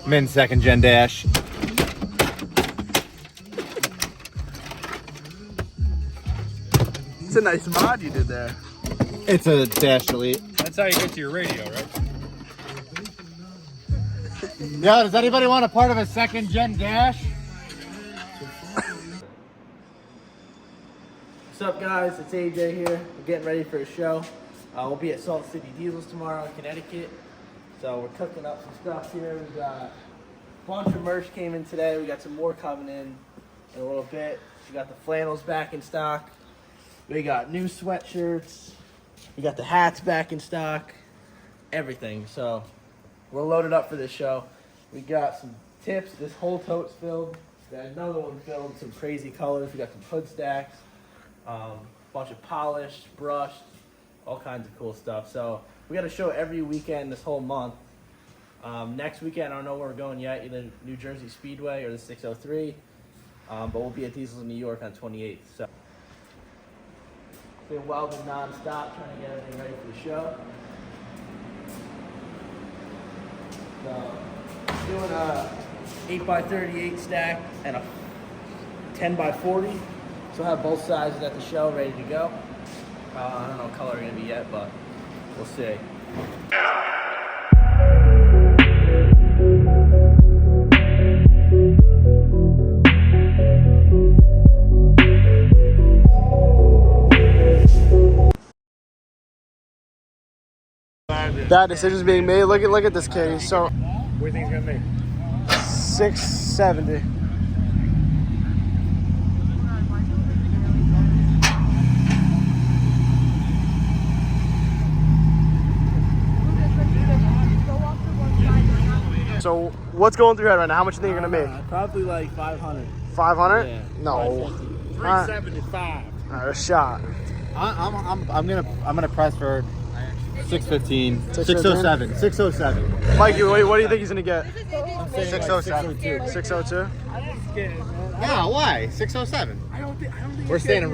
I'm in second gen dash. It's a nice mod you did there. It's a Dash Elite. That's how you get to your radio, right? Yo, does anybody want a part of a second gen dash? What's up, guys? It's AJ here. We're getting ready for a show. We'll be at Salt City Diesels tomorrow in Connecticut. So we're cooking up some stuff here. We got a bunch of merch came in today. We got some more coming in a little bit. We got the flannels back in stock. We got new sweatshirts. We got the hats back in stock. Everything. So we're loaded up for this show. We got some tips. This whole tote's filled. We got another one filled. Some crazy colors. We got some hood stacks. Bunch of polished, brushed, all kinds of cool stuff. So we got a show every weekend this whole month. Next weekend, I don't know where we're going yet, either New Jersey Speedway or the 603. But we'll be at Diesels in New York on 28th. So been welding non-stop, trying to get everything ready for the show. So doing a 8x38 stack and a 10x40. So I'll have both sizes at the show ready to go. I don't know what color they're going to be yet, but we'll see. Bad decisions being made. Look at this kid. He's so. What do you think he's gonna make? 670. So what's going through your head right now? How much do you think you're gonna make? Probably like 500. 500? Yeah. No. 375. All right, a shot. I'm gonna press for 615. 607. 607. Mikey, what do you think he's gonna get? 607. 602. Yeah, why? 607. I don't think We're staying in.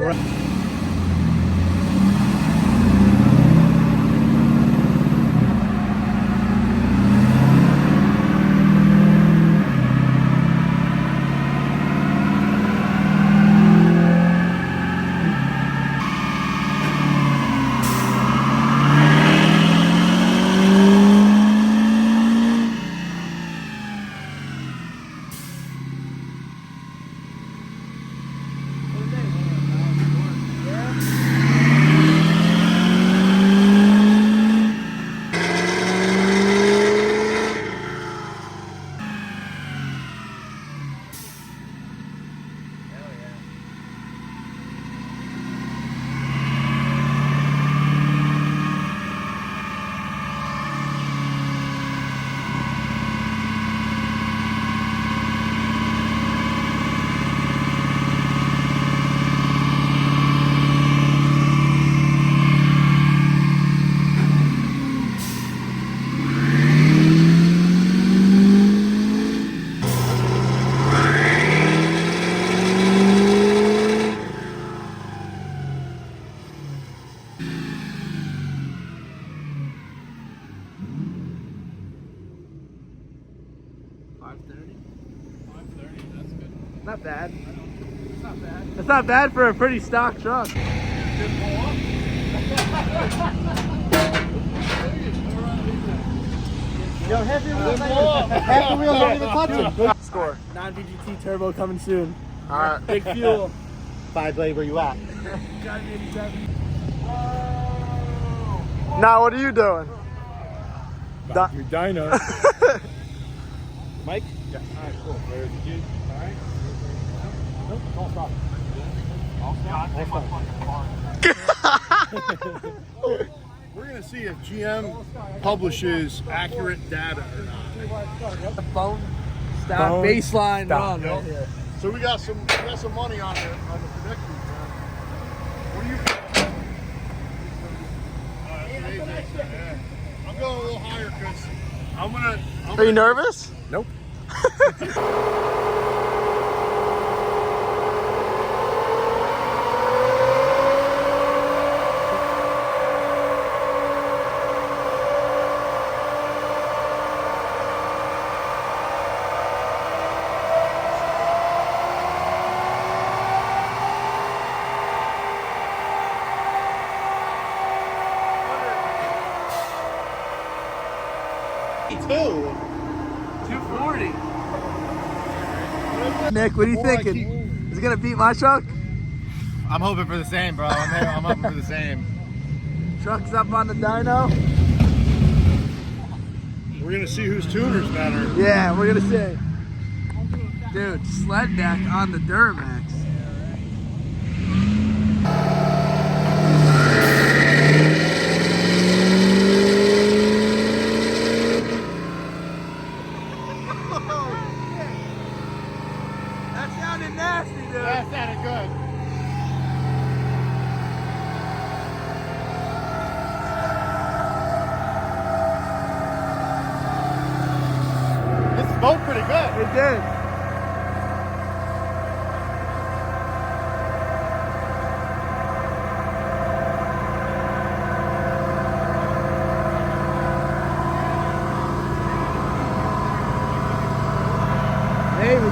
Not bad. It's not bad. It's not bad for a pretty stock truck. Yo, half the wheels don't even touch it. Good score. Non-VGT turbo coming soon. All right. Big fuel. 5 blade, where you at? Got 87. Now what are you doing? Your dyno. Mike? Yeah. All right, cool. There's the kid. All right. Nope, don't stop. We're going to see if GM publishes accurate data or not. The bone stock baseline run right here. So we got some money on the predictions, man. What do you I'm going a little higher because Are you nervous? Nope. 240. Nick, what are you thinking? Is it gonna beat my truck? I'm hoping for the same, bro. I'm hoping for the same. Truck's up on the dyno. We're gonna see whose tuner's better. Yeah, we're gonna see. Dude, sled deck on the Duramax. That sounded nasty, dude. That sounded good. This smoked pretty good. It did. Maybe.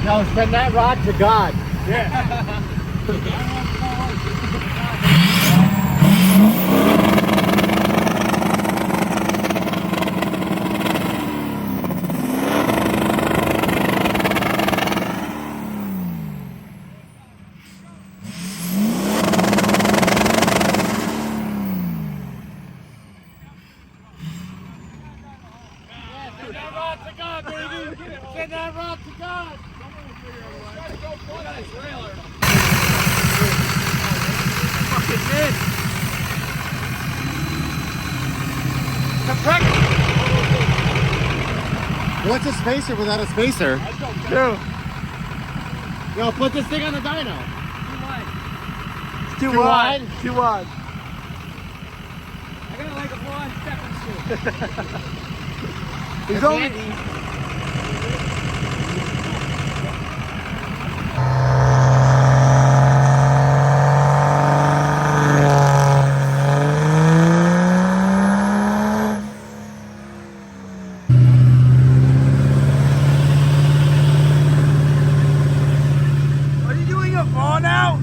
No, send that rod to God. Send that rod to God, baby. Send that rod to God. Fucking mid. What's a spacer without a spacer? Dude, Yo, put this thing on the dyno. it's too Too wide. wide? Too wide. I got like a 1 second shoot. He's only. Are you doing a fall now?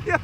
Yo.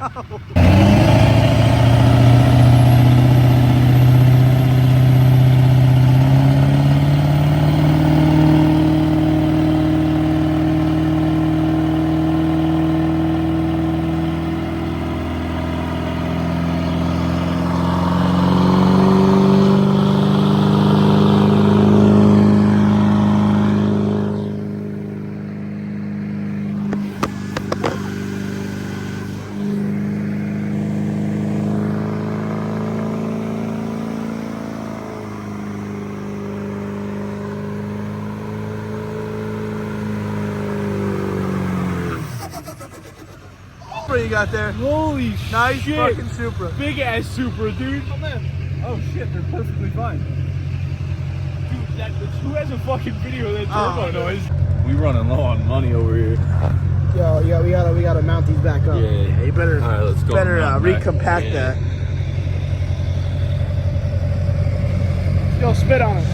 You got there. Holy Nice shit. fucking Supra. Big ass Supra, dude. Oh man. Oh shit, they're perfectly fine. Dude, who has a fucking video of that turbo noise? We running low on money over here. Yo, yeah, we gotta mount these back up. Yeah. You better, All right, let's go. recompact that. Yo, spit on it.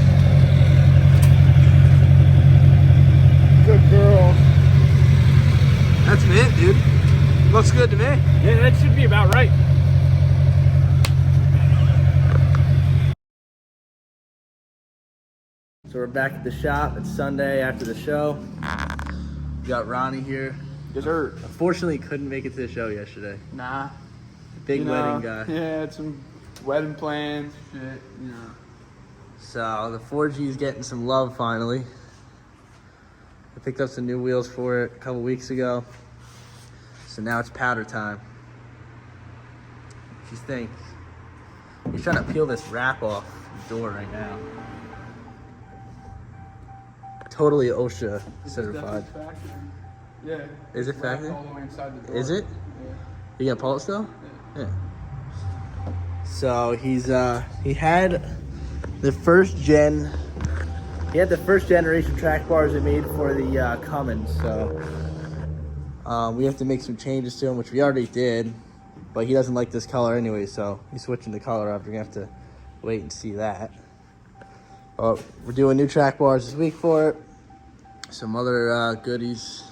Good girl. That's it, dude. Looks good to me. Yeah, that should be about right. So we're back at the shop. It's Sunday after the show. We got Ronnie here. Dessert. Unfortunately, couldn't make it to the show yesterday. Nah. Big wedding guy. Yeah, it's some Wedding plans, shit, you know. So the 4G is getting some love finally. I picked up some new wheels for it a couple weeks ago. So now it's powder time. What do you think? He's trying to peel this wrap off the door right now. Totally OSHA certified. Yeah. Is it factory? All the way inside the door. Is it? Yeah. You gonna pull it still? Yeah. So he had the first gen. He had the first generation track bars they made for the Cummins. So we have to make some changes to them, which we already did. But he doesn't like this color anyway, so he's switching the color up. You're gonna have to wait and see that. But we're doing new track bars this week for it. Some other goodies.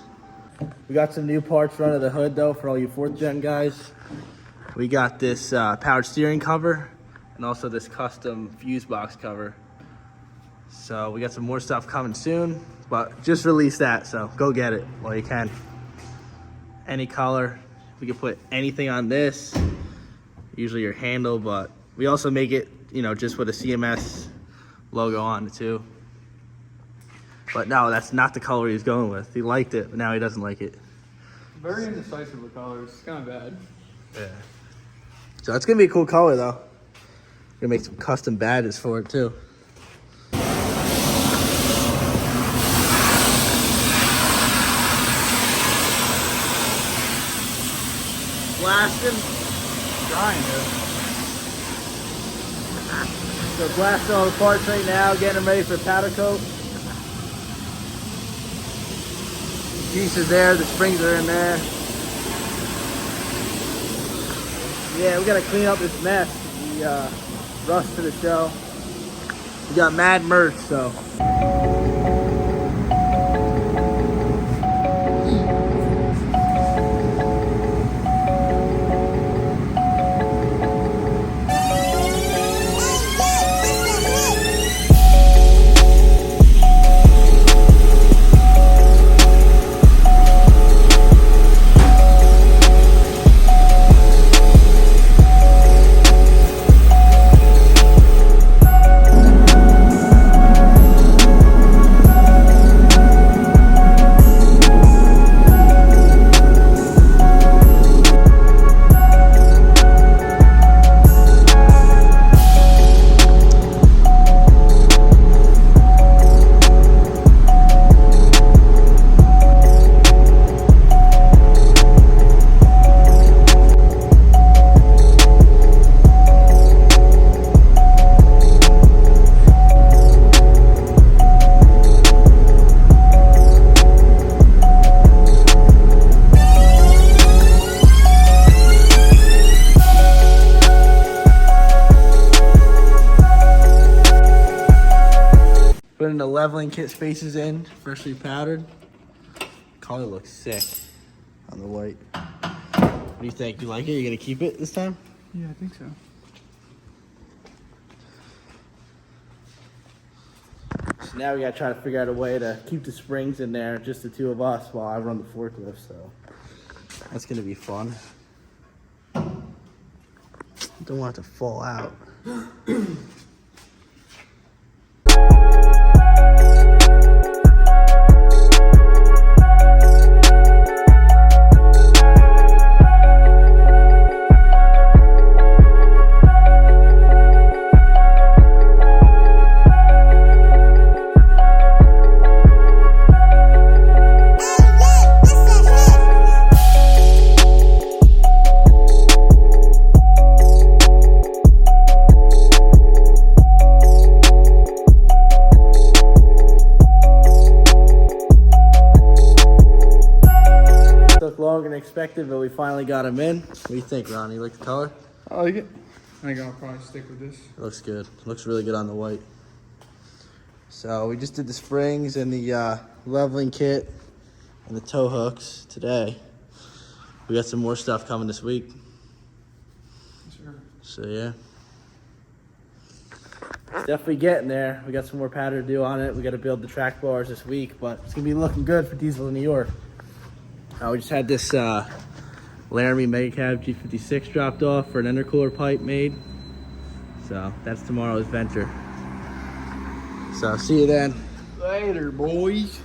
We got some new parts for under the hood though for all you 4th gen guys. We got this powered steering cover and also this custom fuse box cover. So we got some more stuff coming soon, but just released that, so go get it while you can. Any color. We can put anything on this, usually your handle, but we also make it, you know, just with a CMS logo on it too. But no, that's not the color he's going with. He liked it, but now he doesn't like it. Very indecisive with colors. It's kind of bad. Yeah. So it's gonna be a cool color though. We're gonna make some custom badges for it too. Blasting. Trying to. So blasting all the parts right now, getting them ready for powder coat. Pieces there, the springs are in there. Yeah, we gotta clean up this mess. The rust to the show. We got mad merch, so. Putting the leveling kit spaces in, freshly powdered. Color looks sick on the white. What do you think? You like it? You gonna keep it this time? Yeah, I think so. So now we gotta try to figure out a way to keep the springs in there, just the two of us, while I run the forklift. So that's gonna be fun. Don't want it to fall out. Took longer than expected, but we finally got him in. What do you think, Ron? You like the color? I like it. I think I'll probably stick with this. It looks good. Looks really good on the white. So we just did the springs and the leveling kit and the tow hooks today. We got some more stuff coming this week. Sure. So yeah. It's definitely getting there. We got some more powder to do on it. We got to build the track bars this week, but it's gonna be looking good for Diesel in New York. We just had this Laramie Megacab G56 dropped off for an intercooler pipe made. So that's tomorrow's venture. So see you then. Later, boys.